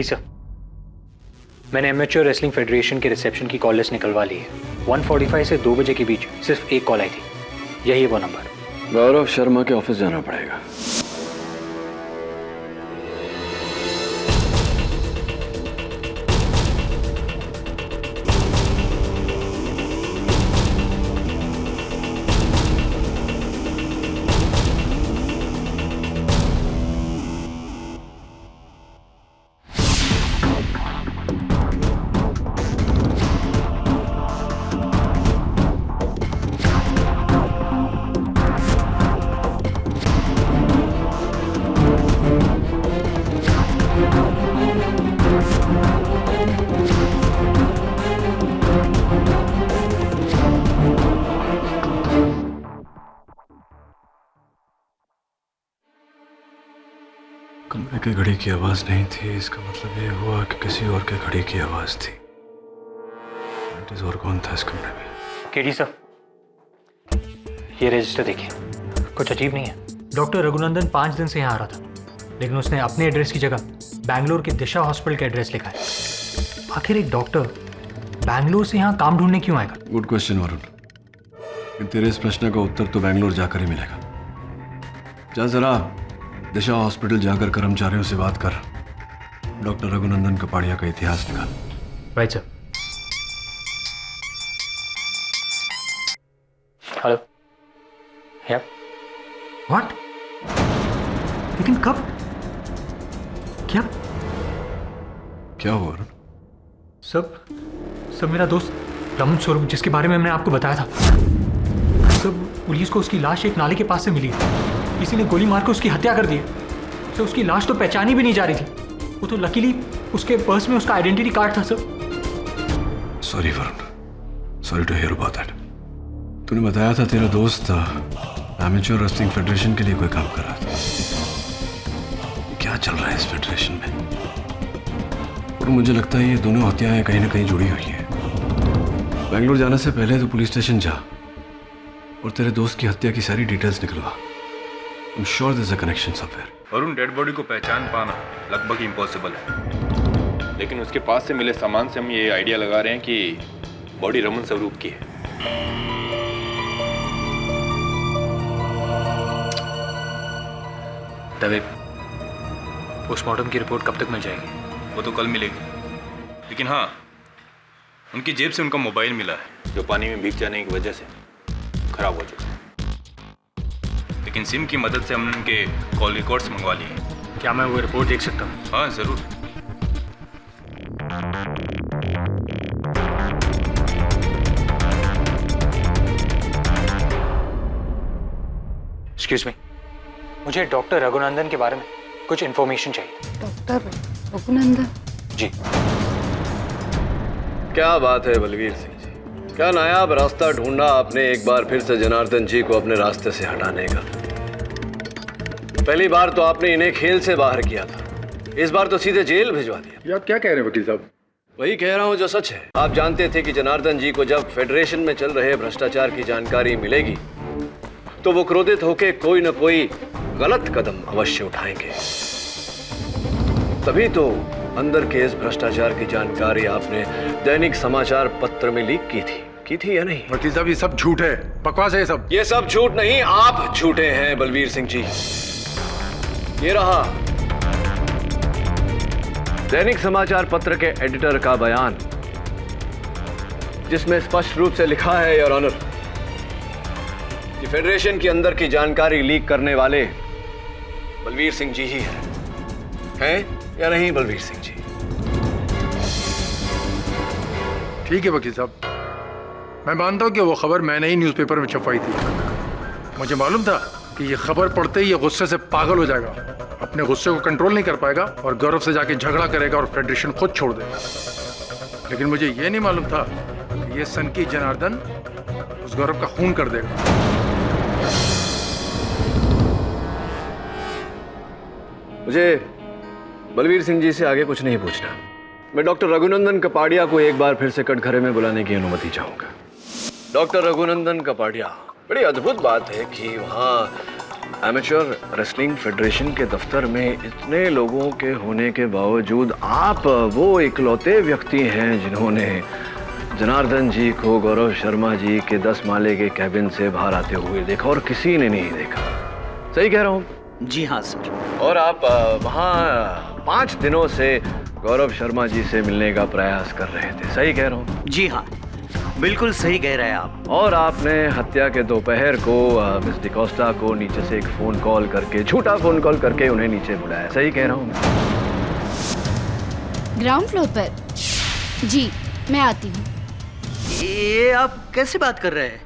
जी सर, मैंने एमेच्योर रेसलिंग फेडरेशन के रिसेप्शन की कॉल लिस्ट निकलवा ली है। 1:45 से 2 बजे के बीच सिर्फ एक कॉल आई थी, यही है वो नंबर। गौरव शर्मा के ऑफिस जाना पड़ेगा। कमरे की घड़ी की आवाज नहीं थी, इसका मतलब ये हुआ कि किसी और के घड़ी की आवाज थी। और कौन था इस कमरे में? केडी सर, ये रजिस्टर देखिए, कुछ अजीब नहीं है। डॉक्टर रघुनंदन 5 दिन से यहाँ आ रहा था, लेकिन उसने अपने एड्रेस की जगह बैंगलोर के दिशा हॉस्पिटल का एड्रेस लिखा है। आखिर एक डॉक्टर बैंगलोर से यहाँ काम ढूंढने क्यों आएगा? गुड क्वेश्चन वरुण, तेरे इस प्रश्न का उत्तर तो बैंगलोर जाकर ही मिलेगा। जा जरा दिशा हॉस्पिटल जाकर कर्मचारियों से बात कर, डॉक्टर रघुनंदन कपाड़िया का इतिहास निकाल। Right sir. हेलो। या व्हाट? लेकिन कब? क्या क्या हुआ? सब मेरा दोस्त रमन स्वरूप, जिसके बारे में मैंने आपको बताया था, सब पुलिस को उसकी लाश एक नाले के पास से मिली। किसी ने गोली मार कर उसकी हत्या कर दी। सर उसकी लाश तो पहचानी भी नहीं जा रही थी। वो तो लकीली उसके पर्स में उसका आइडेंटिटी कार्ड था। Sir sorry Varun, sorry to hear about that. तूने बताया था तेरा दोस्त एमेच्योर रेसलिंग फेडरेशन के लिए कोई काम कर रहा था। क्या चल रहा है इस फेडरेशन में? और मुझे लगता है ये दोनों हत्याएं कहीं ना कहीं जुड़ी हुई हैं। बेंगलुरु जाने से पहले तो पुलिस स्टेशन जा और तेरे दोस्त की हत्या की सारी डिटेल्स निकलवा। I'm sure there's a connection somewhere. Varun, dead body को पहचान पाना लगभग इम्पॉसिबल है, लेकिन उसके पास से मिले सामान से हम ये आइडिया लगा रहे हैं कि बॉडी रमन स्वरूप की है। दवे, पोस्टमार्टम की रिपोर्ट कब तक मिल जाएगी? वो तो कल मिलेगी, लेकिन हाँ, उनकी जेब से उनका मोबाइल मिला है, जो पानी में भीग जाने की वजह से खराब हो चुका है। लेकिन सिम की मदद से हमने उनके कॉल रिकॉर्ड्स मंगवा लिए हैं। क्या मैं वो रिपोर्ट देख सकता हूँ? हाँ जरूर। एक्सक्यूज मी, मुझे डॉक्टर रघुनंदन के बारे में कुछ इन्फॉर्मेशन चाहिए। डॉक्टर रघुनंदन? जी। क्या बात है बलवीर सिंह जी, क्या नायाब रास्ता ढूंढा आपने एक बार फिर से जनार्दन जी को अपने रास्ते से हटाने का। पहली बार तो आपने इन्हें खेल से बाहर किया था, इस बार तो सीधे जेल भिजवा दिया। ये आप क्या कह रहे हैं वकील साहब? वही कह रहा हूं जो सच है। आप जानते थे कि जनार्दन जी को जब फेडरेशन में चल रहे भ्रष्टाचार की जानकारी मिलेगी तो वो क्रोधित होकर कोई न कोई गलत कदम अवश्य उठाएंगे। तभी तो अंदर के इस भ्रष्टाचार की जानकारी आपने दैनिक समाचार पत्र में लीक की थी या नहीं? वकील साहब, ये सब झूठ है, बकवास है सब। ये सब झूठ नहीं, आप झूठे हैं बलवीर सिंह जी। ये रहा दैनिक समाचार पत्र के एडिटर का बयान, जिसमें स्पष्ट रूप से लिखा है योर ऑनर कि फेडरेशन के अंदर की जानकारी लीक करने वाले बलवीर सिंह जी ही हैं या नहीं बलवीर सिंह जी? ठीक है वकील साहब, मैं मानता हूं कि वो खबर मैंने ही न्यूज़पेपर में छपवाई थी। मुझे मालूम था कि ये खबर पढ़ते ही ये गुस्से से पागल हो जाएगा, अपने गुस्से को कंट्रोल नहीं कर पाएगा और गौरव से जाके झगड़ा करेगा और फेडरेशन खुद छोड़ देगा। लेकिन मुझे ये नहीं मालूम था कि ये सनकी जनार्दन उस गौरव का खून कर देगा। मुझे बलवीर सिंह जी से आगे कुछ नहीं पूछना। मैं डॉक्टर रघुनंदन कपाड़िया को एक बार फिर से कटघरे में बुलाने की अनुमति चाहूंगा। डॉक्टर रघुनंदन कपाड़िया, बड़ी अद्भुत बात है कि वहाँ एमेच्योर रेसलिंग फेडरेशन के दफ्तर में इतने लोगों के होने के बावजूद आप वो इकलौते व्यक्ति हैं जिन्होंने जनार्दन जी को गौरव शर्मा जी के 10 माले के कैबिन से बाहर आते हुए देखा और किसी ने नहीं देखा। सही कह रहा हूँ? जी हाँ सर। और आप वहाँ 5 दिनों से गौरव शर्मा जी से मिलने का प्रयास कर रहे थे। सही कह रहा हूँ? जी हाँ, बिल्कुल सही कह रहे हैं आप। और आपने हत्या के दोपहर को मिस डिकोस्टा को नीचे से एक फोन कॉल करके, झूठा फोन कॉल करके उन्हें नीचे बुलाया। सही कह रहा हूँ? ग्राउंड फ्लोर पर? जी, मैं आती हूँ। ये आप कैसे बात कर रहे हैं?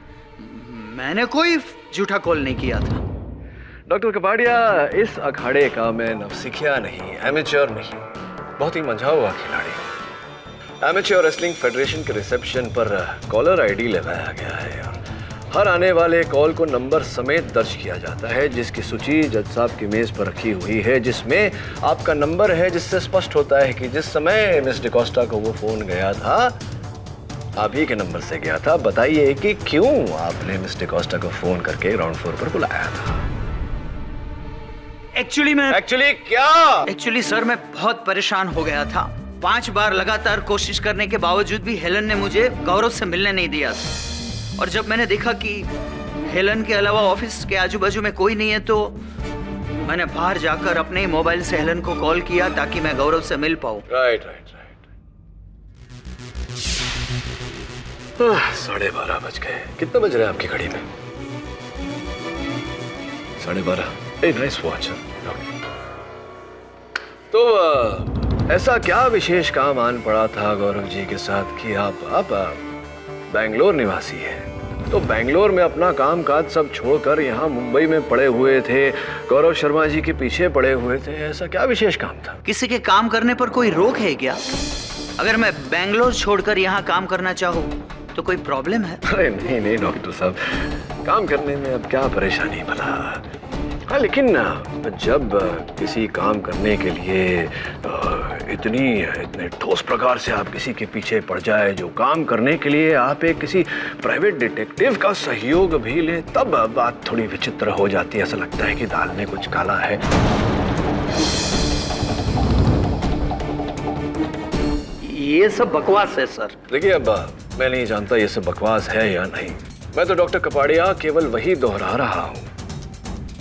मैंने कोई झूठा कॉल नहीं किया था। डॉक्टर कपाड़िया, इस अखाड़े का मैं नवसिखिया नहीं, एमेच्योर नहीं, बहुत ही मंझा हुआ खिलाड़ी। एमेच्योर रेसलिंग फेडरेशन के रिसेप्शन पर कॉलर आईडी लगाया गया है और हर आने वाले कॉल को नंबर समेत दर्ज किया जाता है, जिसकी सूची जज साहब की मेज पर रखी हुई है, जिसमें आपका नंबर है, जिससे स्पष्ट होता है कि जिस समय मिस डिकोस्टा को वो फोन गया था आप ही के नंबर से गया था। बताइए कि क्यों आपने मिस डिकोस्टा को फोन करके ग्राउंड फ्लोर पर बुलाया था? एक्चुअली सर मैं बहुत परेशान हो गया था। 5 बार लगातार कोशिश करने के बावजूद भी हेलन ने मुझे गौरव से मिलने नहीं दिया था। और जब मैंने देखा कि हेलन के अलावा ऑफिस के आजू बाजू में कोई नहीं है तो मैंने बाहर जाकर अपने ही मोबाइल से हेलन को कॉल किया ताकि मैं गौरव से मिल पाऊं। राइट। 12:30 बज गए। कितना बज रहा है आपकी घड़ी में? 12:30। Nice watch. तो ऐसा क्या विशेष काम आन पड़ा था गौरव जी के साथ कि आप बेंगलोर निवासी हैं, तो बेंगलोर में अपना काम काज सब छोड़कर यहाँ मुंबई में पड़े हुए थे, गौरव शर्मा जी के पीछे पड़े हुए थे। ऐसा क्या विशेष काम था? किसी के काम करने पर कोई रोक है क्या? अगर मैं बेंगलोर छोड़कर यहाँ काम करना चाहूँ तो कोई प्रॉब्लम है? अरे नहीं डॉक्टर साहब, काम करने में अब क्या परेशानी भला। हाँ, लेकिन जब किसी काम करने के लिए इतने ठोस प्रकार से आप किसी के पीछे पड़ जाए, जो काम करने के लिए आप एक किसी प्राइवेट डिटेक्टिव का सहयोग भी लें, तब बात थोड़ी विचित्र हो जाती है। ऐसा लगता है कि दाल में कुछ काला है। ये सब बकवास है सर। देखिए, अब मैं नहीं जानता ये सब बकवास है या नहीं। मैं तो डॉक्टर कपाड़िया केवल वही दोहरा रहा हूं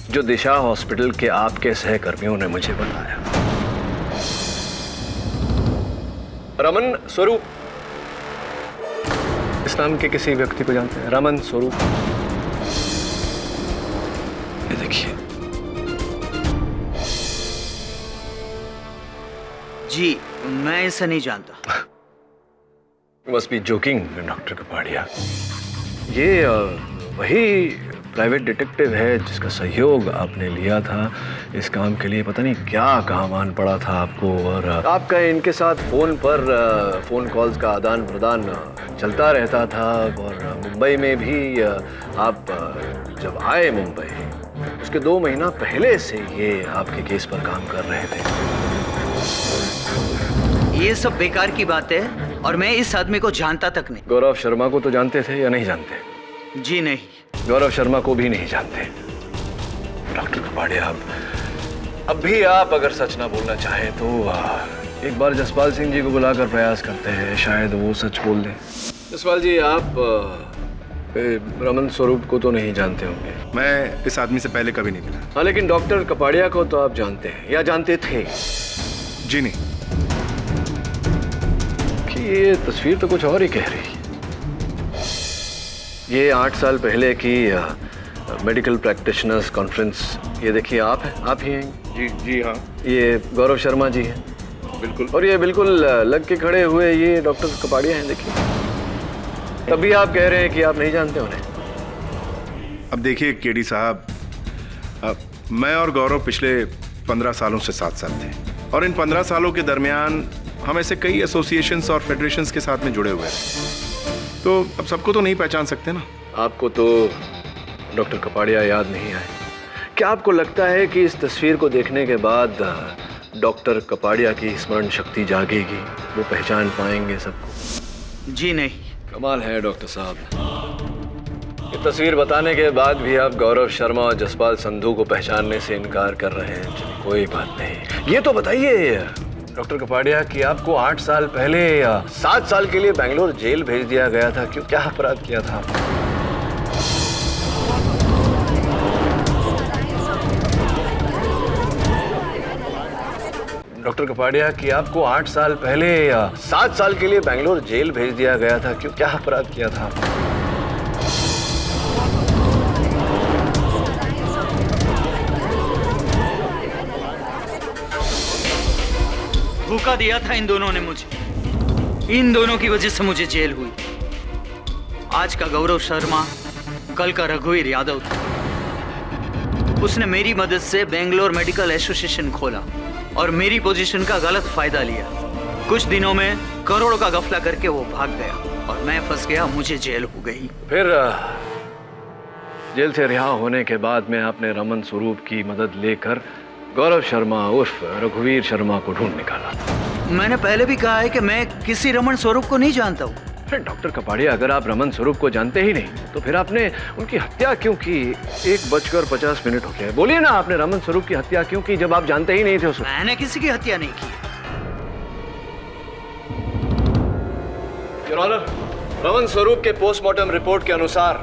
जो दिशा हॉस्पिटल के आपके सहकर्मियों ने मुझे बताया। रमन स्वरूप, इस नाम के किसी व्यक्ति को जानते हैं? रमन स्वरूप। ये देखिए। जी, मैं इसे नहीं जानता। Must be joking doctor Kapadia. ये वही प्राइवेट डिटेक्टिव है जिसका सहयोग आपने लिया था इस काम के लिए। पता नहीं क्या काम आन पड़ा था आपको, और आपका इनके साथ फोन पर फोन कॉल्स का आदान प्रदान चलता रहता था। और मुंबई में भी आप जब आए मुंबई, उसके 2 महीना पहले से ये आपके केस पर काम कर रहे थे। ये सब बेकार की बात है और मैं इस आदमी को जानता तक नहीं। गौरव शर्मा को तो जानते थे या नहीं जानते? जी नहीं। गौरव शर्मा को भी नहीं जानते। डॉक्टर कपाड़िया, अब भी आप अगर सच ना बोलना चाहें तो एक बार जसपाल सिंह जी को बुलाकर प्रयास करते हैं, शायद वो सच बोल दें। जसपाल जी, आप रमन स्वरूप को तो नहीं जानते होंगे? मैं इस आदमी से पहले कभी नहीं मिला। हाँ, लेकिन डॉक्टर कपाड़िया को तो आप जानते हैं या जानते थे? जी नहीं। कि ये तस्वीर तो कुछ और ही कह रही है। ये 8 साल पहले की मेडिकल प्रैक्टिशनर्स कॉन्फ्रेंस, ये देखिए आप हैं, आप ही हैं? जी हाँ। ये गौरव शर्मा जी हैं। बिल्कुल। और ये बिल्कुल लग के खड़े हुए ये डॉक्टर कपाड़िया हैं, देखिए। तभी आप कह रहे हैं कि आप नहीं जानते उन्हें। अब देखिए केडी साहब, मैं और गौरव पिछले 15 सालों से साथ थे, और इन 15 सालों के दरमियान हम ऐसे कई एसोसिएशंस और फेडरेशंस के साथ में जुड़े हुए हैं। तो अब सबको तो नहीं पहचान सकते ना। आपको तो डॉक्टर कपाड़िया याद नहीं आए? क्या आपको लगता है कि इस तस्वीर को देखने के बाद डॉक्टर कपाड़िया की स्मरण शक्ति जागेगी, वो पहचान पाएंगे सबको? जी नहीं। कमाल है डॉक्टर साहब। ये तस्वीर बताने के बाद भी आप गौरव शर्मा और जसपाल संधू को पहचानने से इनकार कर रहे हैं। चलिए कोई बात नहीं। ये तो बताइए डॉक्टर कपाड़िया कि आपको 8 साल पहले या 7 साल के लिए बेंगलोर जेल भेज दिया गया था। क्यों, क्या अपराध किया था आपने? डॉक्टर कपाड़िया कि आपको 8 साल पहले या 7 साल के लिए बेंगलोर जेल भेज दिया गया था। क्यों, क्या अपराध किया था आपने? धोखा दिया था इन दोनों ने मुझे। इन दोनों की वजह से मुझे जेल हुई। आज का गौरव शर्मा कल का रघुवीर यादव था। उसने मेरी मदद से बेंगलोर मेडिकल एसोसिएशन खोला और मेरी पोजीशन का गलत फायदा लिया। कुछ दिनों में करोड़ों का गफला करके वो भाग गया और मैं फंस गया, मुझे जेल हो गई। फिर जेल से रिहा होने के बाद में आपने रमन स्वरूप की मदद लेकर गौरव शर्मा उर्फ रघुवीर शर्मा को ढूंढ निकाला। मैंने पहले भी कहा है कि मैं किसी रमन स्वरूप को नहीं जानता हूँ। डॉक्टर कपाड़िया, अगर आप रमन स्वरूप को जानते ही नहीं तो फिर आपने उनकी हत्या क्यों की? 1:50 हो गया है। बोलिए ना, आपने रमन स्वरूप की हत्या क्यों की जब आप जानते ही नहीं थे उसको? मैंने किसी की हत्या नहीं की। योर ऑनर, रमन स्वरूप के पोस्टमार्टम रिपोर्ट के अनुसार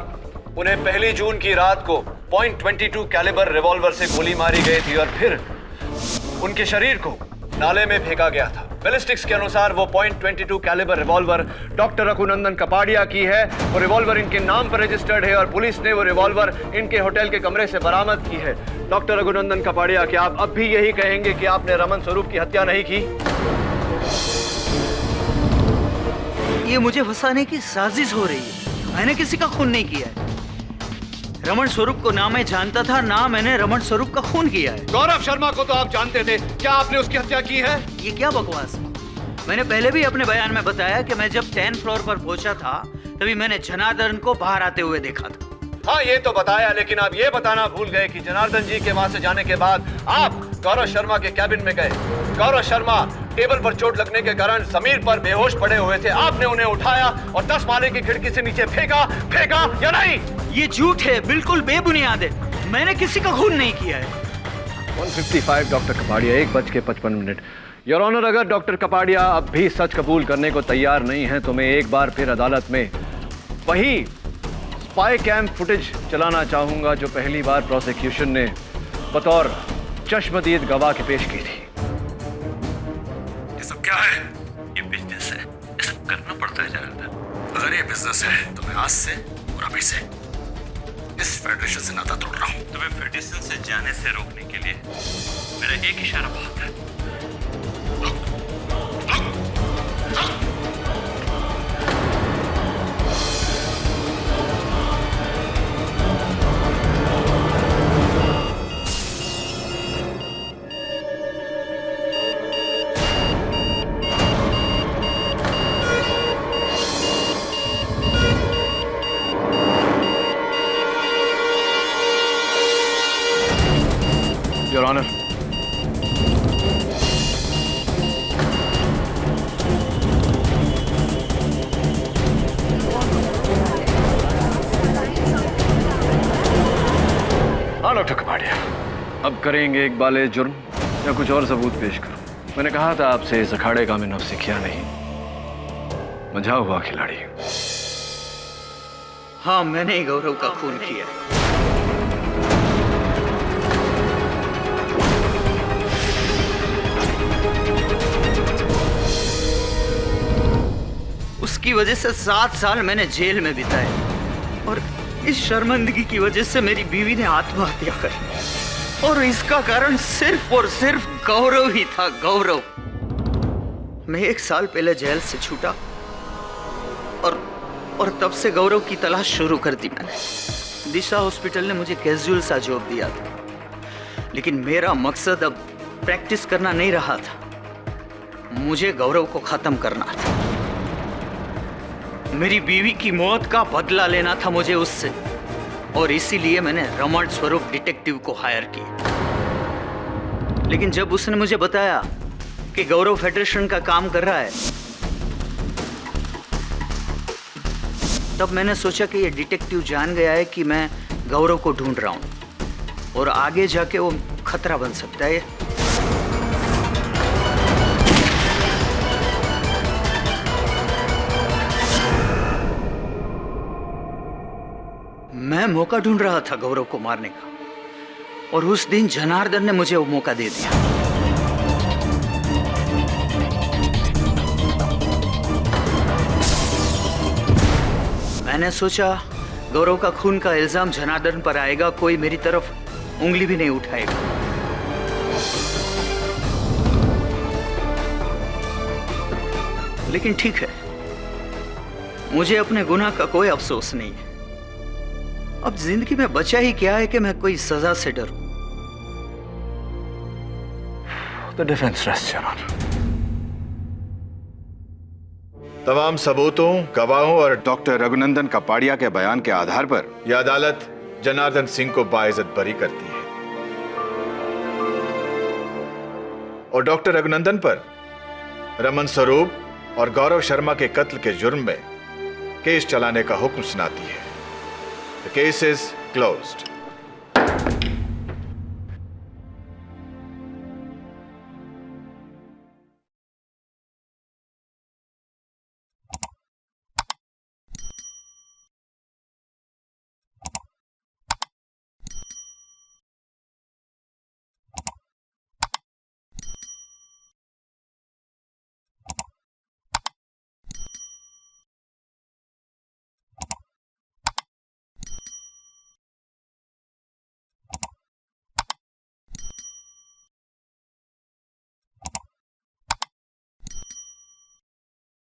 उन्हें 1 जून की रात को .22 कैलिबर रिवॉल्वर से गोली मारी गई थी और फिर उनके शरीर को नाले में फेंका गया था। बैलिस्टिक्स के अनुसार वो .22 calibre revolver doctor Raghunandan Kapadia की है। वो रिवॉल्वर इनके नाम पर रजिस्टर्ड है और पुलिस ने वो रिवॉल्वर इनके होटल के कमरे से बरामद की है। डॉक्टर रघुनंदन कपाड़िया, क्या आप अब भी यही कहेंगे कि आपने रमन स्वरूप की हत्या नहीं की? ये मुझे फंसाने की साजिश हो रही है। मैंने किसी का खून नहीं किया है। रमन स्वरूप को ना मैं जानता था, ना मैंने रमन स्वरूप का खून किया है। गौरव शर्मा को तो आप जानते थे, क्या आपने उसकी हत्या की है? ये क्या बकवास है? मैंने पहले भी अपने बयान में बताया कि मैं जब 10th फ्लोर पर पहुंचा था तभी मैंने जनार्दन को बाहर आते हुए देखा था। हाँ, ये तो बताया, लेकिन आप ये बताना भूल गए कि जनार्दन जी के वहां से जाने के बाद आप गौरव शर्मा के कैबिन में गए। गौरव शर्मा टेबल पर चोट लगने के कारण जमीन पर बेहोश पड़े हुए थे। आपने उन्हें उठाया और 10 माले की खिड़की से नीचे फेंका या नहीं? ये झूठ है, बिल्कुल बेबुनियाद है। मैंने किसी का खून नहीं किया है। 155 डॉक्टर कपाड़िया, 1:55। योर ऑनर, अगर डॉक्टर कपाड़िया अब भी सच कबूल करने को तैयार नहीं है तो मैं एक बार फिर अदालत में वही स्पाई कैम फुटेज चलाना चाहूंगा जो पहली बार प्रोसिक्यूशन ने बतौर चश्मदीद गवाह के पेश की थी। ये सब क्या है? ये बिजनेस है, ये सब करना पड़ता है जनार्दन। अगर ये बिजनेस है तो मैं आज से और अभी से इस फेडरेशन से नाता तोड़ रहा हूँ। तुम्हें फेडरेशन से जाने से रोकने के लिए मेरा एक इशारा बहुत है। योर ऑनर, हाँ डॉक्टर कपाड़िया, अब करेंगे एक बाले जुर्म या कुछ और सबूत पेश करूं? मैंने कहा था आपसे इस अखाड़े का मैं नौसिखिया नहीं, मजा हुआ खिलाड़ी। हाँ, मैंने ही गौरव का खून किया। उसकी वजह से 7 साल मैंने जेल में बिताए और इस शर्मिंदगी की वजह से मेरी बीवी ने आत्महत्या करी और इसका कारण सिर्फ और सिर्फ गौरव ही था। गौरव। मैं 1 साल पहले जेल से छूटा और तब से गौरव की तलाश शुरू कर दी मैंने। दिशा हॉस्पिटल ने मुझे कैजुअल सा जॉब दिया था, लेकिन मेरा मकसद अब प्रैक्टिस करना नहीं रहा था, मुझे गौरव को खत्म करना था। मेरी बीवी की मौत का बदला लेना था मुझे उससे, और इसीलिए मैंने रमन स्वरूप डिटेक्टिव को हायर किया। लेकिन जब उसने मुझे बताया कि गौरव फेडरेशन का काम कर रहा है तब मैंने सोचा कि ये डिटेक्टिव जान गया है कि मैं गौरव को ढूंढ रहा हूँ और आगे जाके वो खतरा बन सकता है। मैं मौका ढूंढ रहा था गौरव को मारने का और उस दिन जनार्दन ने मुझे वो मौका दे दिया। मैंने सोचा गौरव का खून का इल्जाम जनार्दन पर आएगा, कोई मेरी तरफ उंगली भी नहीं उठाएगा। लेकिन ठीक है, मुझे अपने गुनाह का कोई अफसोस नहीं है। अब जिंदगी में बचा ही क्या है कि मैं कोई सजा से डरूं। The defense rests, Your Honor. तमाम सबूतों, गवाहों और डॉक्टर रघुनंदन कपाड़िया के बयान के आधार पर यह अदालत जनार्दन सिंह को बाइज्जत बरी करती है और डॉक्टर रघुनंदन पर रमन स्वरूप और गौरव शर्मा के कत्ल के जुर्म में केस चलाने का हुक्म सुनाती है। The case is closed.